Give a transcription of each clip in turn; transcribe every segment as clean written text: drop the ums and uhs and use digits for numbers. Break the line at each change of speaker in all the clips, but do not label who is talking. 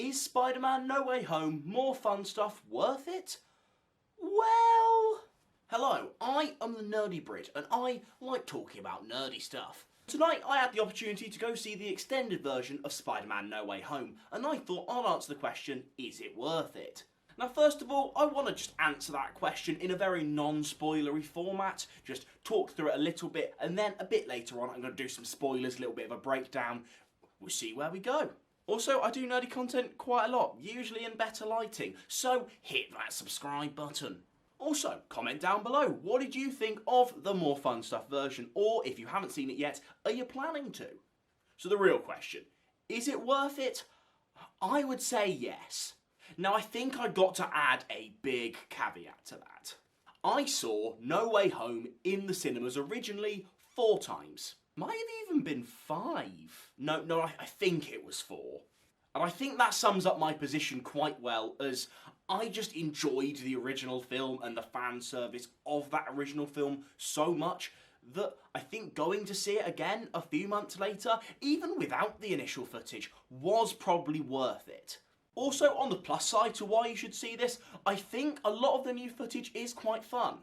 Is Spider-Man No Way Home more fun stuff worth it? Well... Hello, I am the Nerdy Brit and I like talking about nerdy stuff. Tonight I had the opportunity to go see the extended version of Spider-Man No Way Home and I thought I'd answer the question, is it worth it? Now first of all, I want to just answer that question in a very non-spoilery format, just talk through it a little bit and then a bit later on I'm going to do some spoilers, a little bit of a breakdown. We'll see where we go. Also, I do nerdy content quite a lot, usually in better lighting, so hit that subscribe button. Also, comment down below, what did you think of the More Fun Stuff version, or if you haven't seen it yet, are you planning to? So the real question, is it worth it? I would say yes. Now I think I got to add a big caveat to that. I saw No Way Home in the cinemas originally 4 times. Might have even been 5. No, I think it was 4. And I think that sums up my position quite well, as I just enjoyed the original film and the fan service of that original film so much that I think going to see it again a few months later, even without the initial footage, was probably worth it. Also, on the plus side to why you should see this, I think a lot of the new footage is quite fun.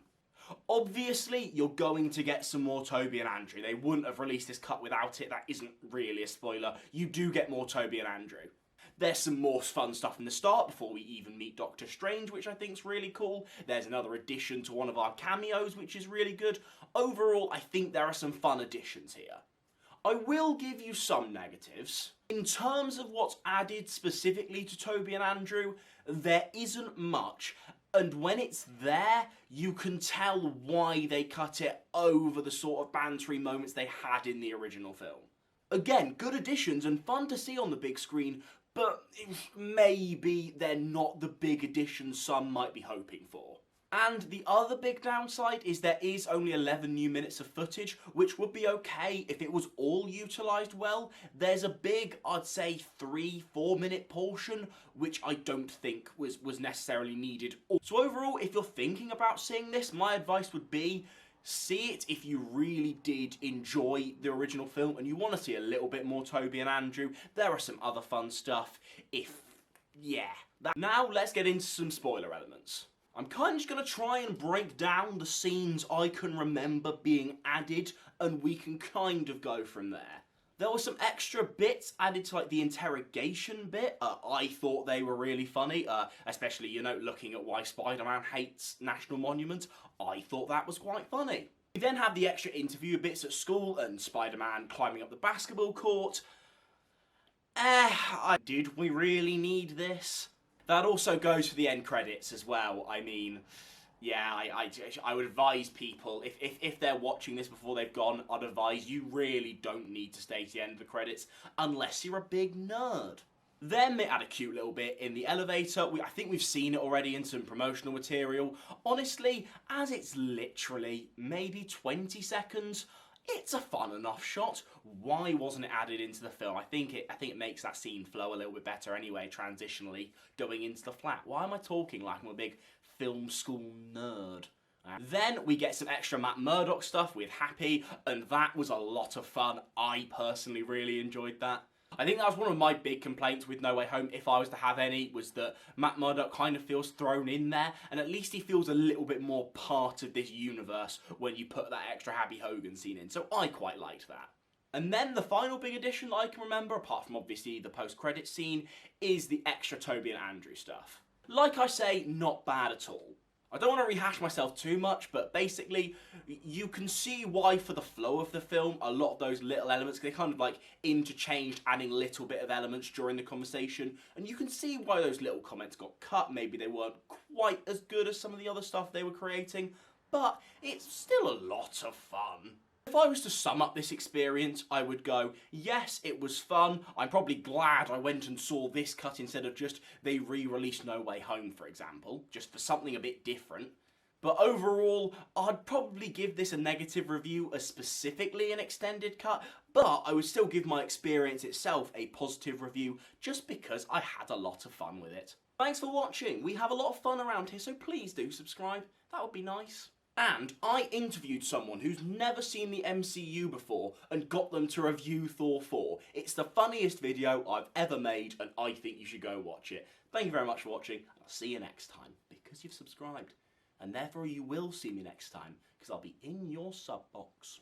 Obviously, you're going to get some more Tobey and Andrew. They wouldn't have released this cut without it. That isn't really a spoiler. You do get more Tobey and Andrew. There's some more fun stuff in the start before we even meet Doctor Strange, which I think is really cool. There's another addition to one of our cameos, which is really good. Overall, I think there are some fun additions here. I will give you some negatives. In terms of what's added specifically to Tobey and Andrew, there isn't much. And when it's there, you can tell why they cut it over the sort of bantery moments they had in the original film. Again, good additions and fun to see on the big screen, but maybe they're not the big additions some might be hoping for. And the other big downside is there is only 11 new minutes of footage, which would be okay if it was all utilised well. There's a big, I'd say, 3-4 minute portion, which I don't think was necessarily needed. So overall, if you're thinking about seeing this, my advice would be, see it if you really did enjoy the original film and you want to see a little bit more Tobey and Andrew. There are some other fun stuff, Now let's get into some spoiler elements. I'm kind of just going to try and break down the scenes I can remember being added, and we can kind of go from there. There were some extra bits added to like the interrogation bit. I thought they were really funny, especially, you know, looking at why Spider-Man hates National Monument. I thought that was quite funny. We then had the extra interview bits at school and Spider-Man climbing up the basketball court. Did we really need this? That also goes for the end credits as well. I mean, yeah, I would advise people, if they're watching this before they've gone, I'd advise you really don't need to stay to the end of the credits unless you're a big nerd. Then they add a cute little bit in the elevator. I think we've seen it already in some promotional material. Honestly, as it's literally maybe 20 seconds, it's a fun enough shot. Why wasn't it added into the film? I think it makes that scene flow a little bit better anyway, transitionally, going into the flat. Why am I talking like I'm a big film school nerd? Then we get some extra Matt Murdock stuff with Happy, and that was a lot of fun. I personally really enjoyed that. I think that was one of my big complaints with No Way Home, if I was to have any, was that Matt Murdock kind of feels thrown in there, and at least he feels a little bit more part of this universe when you put that extra Happy Hogan scene in, so I quite liked that. And then the final big addition that I can remember, apart from obviously the post-credit scene, is the extra Tobey and Andrew stuff. Like I say, not bad at all. I don't want to rehash myself too much, but basically, you can see why for the flow of the film, a lot of those little elements, they kind of like interchanged, adding a little bit of elements during the conversation, and you can see why those little comments got cut. Maybe they weren't quite as good as some of the other stuff they were creating, but it's still a lot of fun. If I was to sum up this experience, I would go, yes, it was fun. I'm probably glad I went and saw this cut instead of just they re-released No Way Home, for example, just for something a bit different. But overall, I'd probably give this a negative review as specifically an extended cut, but I would still give my experience itself a positive review just because I had a lot of fun with it. Thanks for watching. We have a lot of fun around here, so please do subscribe. That would be nice. And I interviewed someone who's never seen the MCU before and got them to review Thor 4. It's the funniest video I've ever made, and I think you should go watch it. Thank you very much for watching, and I'll see you next time, because you've subscribed. And therefore you will see me next time, because I'll be in your sub box.